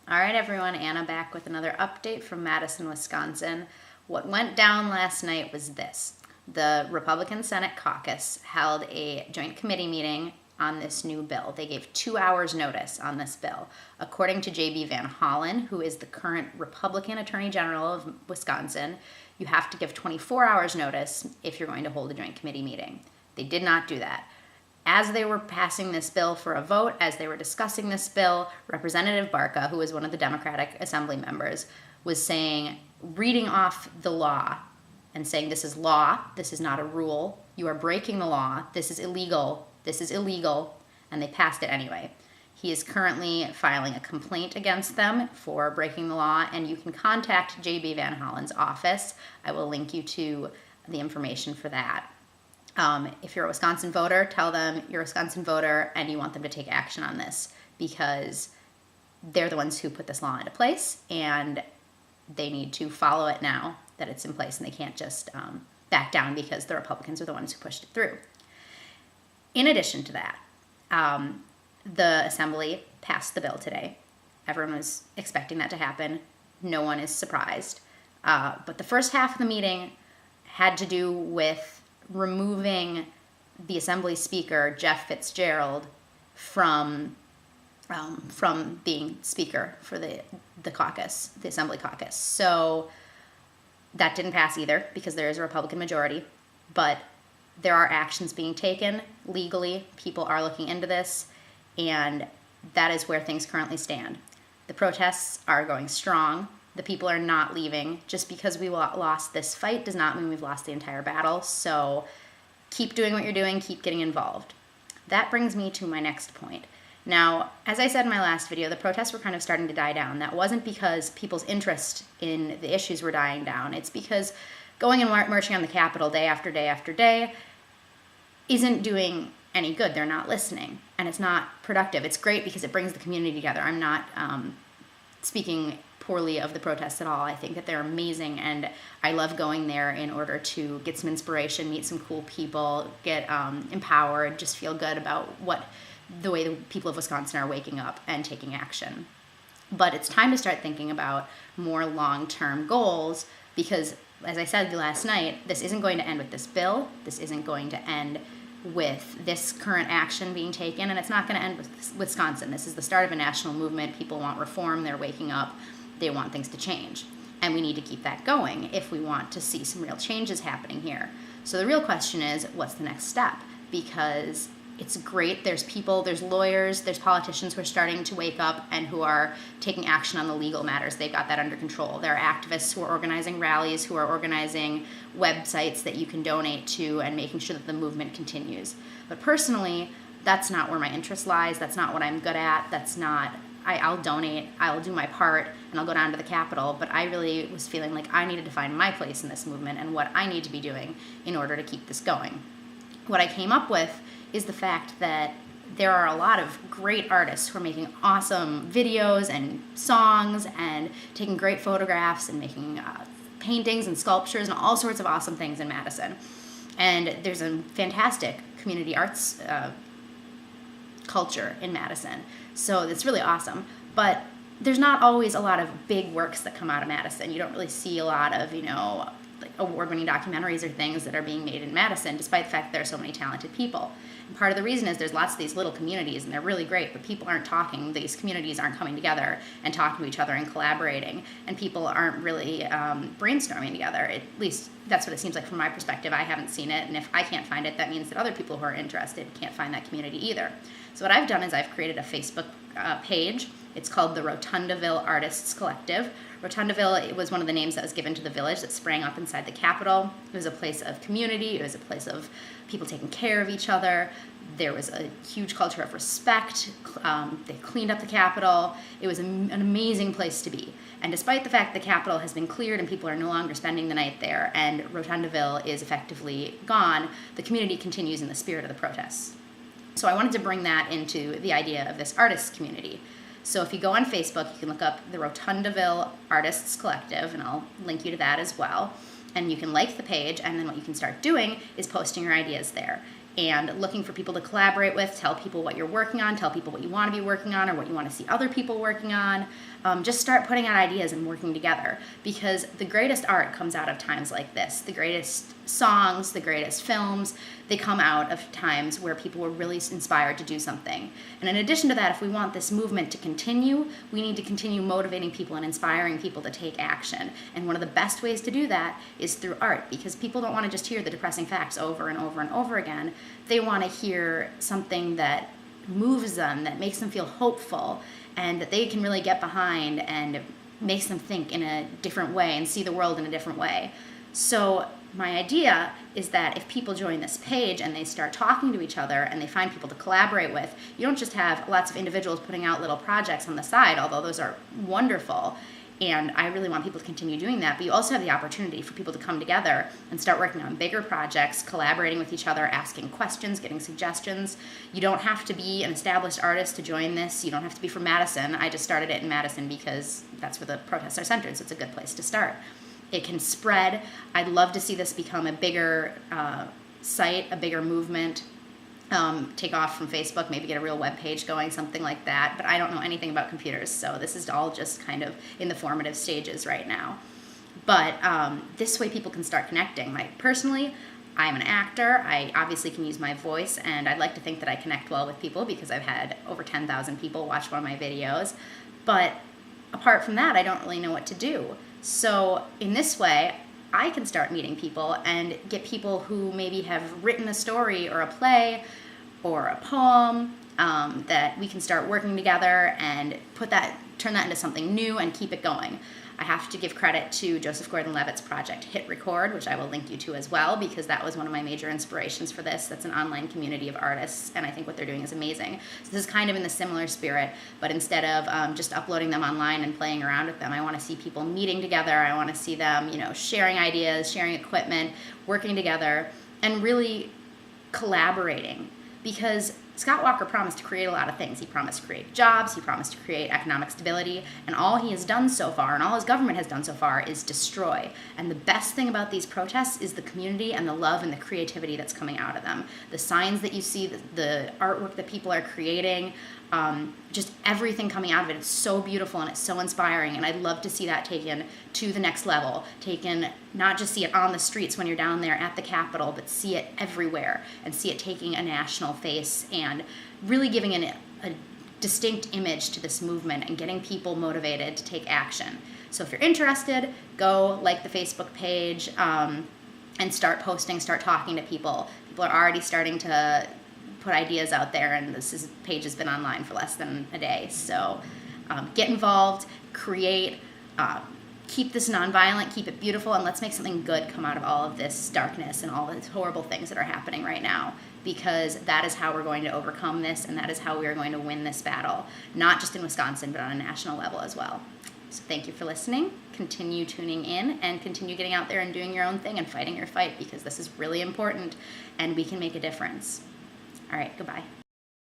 All right, everyone, Anna back with another update from Madison, Wisconsin. What went down last night was this. The Republican Senate caucus held a joint committee meeting on this new bill. They gave 2 hours notice on this bill. According to J.B. Van Hollen, who is the current Republican Attorney General of Wisconsin, you have to give 24 hours notice if you're going to hold a joint committee meeting. They did not do that. As they were passing this bill for a vote, as they were discussing this bill, Representative Barca, who is one of the Democratic Assembly members, was reading off the law and saying, this is law, this is not a rule, you are breaking the law, this is illegal, and they passed it anyway. He is currently filing a complaint against them for breaking the law, and you can contact J.B. Van Hollen's office. I will link you to the information for that. If you're a Wisconsin voter, tell them you're a Wisconsin voter and you want them to take action on this, because they're the ones who put this law into place and they need to follow it now that it's in place, and they can't just back down because the Republicans are the ones who pushed it through. In addition to that, the Assembly passed the bill today. Everyone was expecting that to happen. No one is surprised. But the first half of the meeting had to do with removing the Assembly Speaker, Jeff Fitzgerald, from being Speaker for the caucus, the Assembly caucus. So that didn't pass either because there is a Republican majority, but there are actions being taken legally. People are looking into this, and that is where things currently stand. The protests are going strong. The people are not leaving. Just because we lost this fight does not mean we've lost the entire battle. So keep doing what you're doing, keep getting involved. That brings me to my next point. Now, as I said in my last video, the protests were kind of starting to die down. That wasn't because people's interest in the issues were dying down. It's because going and marching on the Capitol day after day after day isn't doing any good. They're not listening, and it's not productive. It's great because it brings the community together. I'm not speaking poorly of the protests at all. I think that they're amazing, and I love going there in order to get some inspiration, meet some cool people, get empowered, just feel good about the way the people of Wisconsin are waking up and taking action. But it's time to start thinking about more long-term goals, because as I said last night, this isn't going to end with this bill. This isn't going to end with this current action being taken, and it's not going to end with Wisconsin. This is the start of a national movement. People want reform. They're waking up. They want things to change, and we need to keep that going if we want to see some real changes happening here. So the real question is, what's the next step? Because it's great. There's people, there's lawyers, there's politicians who are starting to wake up and who are taking action on the legal matters. They've got that under control. There are activists who are organizing rallies, who are organizing websites that you can donate to and making sure that the movement continues. But personally, that's not where my interest lies. That's not what I'm good at. I'll donate, I'll do my part, and I'll go down to the Capitol, but I really was feeling like I needed to find my place in this movement and what I need to be doing in order to keep this going. What I came up with is the fact that there are a lot of great artists who are making awesome videos and songs and taking great photographs and making paintings and sculptures and all sorts of awesome things in Madison. And there's a fantastic community arts culture in Madison. So it's really awesome. But there's not always a lot of big works that come out of Madison. You don't really see a lot of, like award-winning documentaries or things that are being made in Madison, despite the fact that there are so many talented people. And part of the reason is there's lots of these little communities, and they're really great, but people aren't talking. These communities aren't coming together and talking to each other and collaborating, and people aren't really brainstorming together. At least that's what it seems like from my perspective. I haven't seen it, and if I can't find it, that means that other people who are interested can't find that community either. So what I've done is I've created a Facebook page. It's called the Rotundaville Artists Collective. Rotundaville, it was one of the names that was given to the village that sprang up inside the Capitol. It was a place of community. It was a place of people taking care of each other. There was a huge culture of respect. They cleaned up the Capitol. It was an amazing place to be. And despite the fact the Capitol has been cleared and people are no longer spending the night there and Rotundaville is effectively gone, the community continues in the spirit of the protests. So I wanted to bring that into the idea of this artists community. So if you go on Facebook, you can look up the Rotundaville Artists Collective, and I'll link you to that as well. And you can like the page, and then what you can start doing is posting your ideas there. and looking for people to collaborate with. Tell people what you're working on, tell people what you want to be working on or what you want to see other people working on. Just start putting out ideas and working together, because the greatest art comes out of times like this. The greatest songs, the greatest films, they come out of times where people were really inspired to do something. And in addition to that, if we want this movement to continue, we need to continue motivating people and inspiring people to take action. And one of the best ways to do that is through art, because people don't want to just hear the depressing facts over and over and over again. They want to hear something that moves them, that makes them feel hopeful, and that they can really get behind and makes them think in a different way and see the world in a different way. So my idea is that if people join this page and they start talking to each other and they find people to collaborate with, you don't just have lots of individuals putting out little projects on the side, although those are wonderful. And I really want people to continue doing that. But you also have the opportunity for people to come together and start working on bigger projects, collaborating with each other, asking questions, getting suggestions. You don't have to be an established artist to join this. You don't have to be from Madison. I just started it in Madison because that's where the protests are centered, so it's a good place to start. It can spread. I'd love to see this become a bigger site, a bigger movement. Take off from Facebook, maybe get a real web page going, something like that. But I don't know anything about computers, so this is all just kind of in the formative stages right now. But this way people can start connecting. Like personally, I'm an actor. I obviously can use my voice, and I'd like to think that I connect well with people because I've had over 10,000 people watch one of my videos. But apart from that, I don't really know what to do. So in this way, I can start meeting people and get people who maybe have written a story or a play or a poem that we can start working together and turn that into something new and keep it going. I have to give credit to Joseph Gordon-Levitt's project Hit Record, which I will link you to as well, because that was one of my major inspirations for this. That's an online community of artists, and I think what they're doing is amazing. So this is kind of in the similar spirit, but instead of just uploading them online and playing around with them, I want to see people meeting together. I want to see them, sharing ideas, sharing equipment, working together, and really collaborating. Because Scott Walker promised to create a lot of things. He promised to create jobs, he promised to create economic stability, and all he has done so far, and all his government has done so far, is destroy. And the best thing about these protests is the community and the love and the creativity that's coming out of them. The signs that you see, the artwork that people are creating, just everything coming out of it. It's so beautiful and it's so inspiring, and I'd love to see that taken to the next level. Not just see it on the streets when you're down there at the Capitol, but see it everywhere and see it taking a national face and really giving a distinct image to this movement and getting people motivated to take action. So if you're interested, go like the Facebook page and start posting, start talking to people. People are already starting to put ideas out there, and this page has been online for less than a day. So get involved, create, keep this nonviolent, keep it beautiful, and let's make something good come out of all of this darkness and all the horrible things that are happening right now, because that is how we're going to overcome this, and that is how we are going to win this battle, not just in Wisconsin, but on a national level as well. So thank you for listening. Continue tuning in and continue getting out there and doing your own thing and fighting your fight, because this is really important and we can make a difference. All right, goodbye.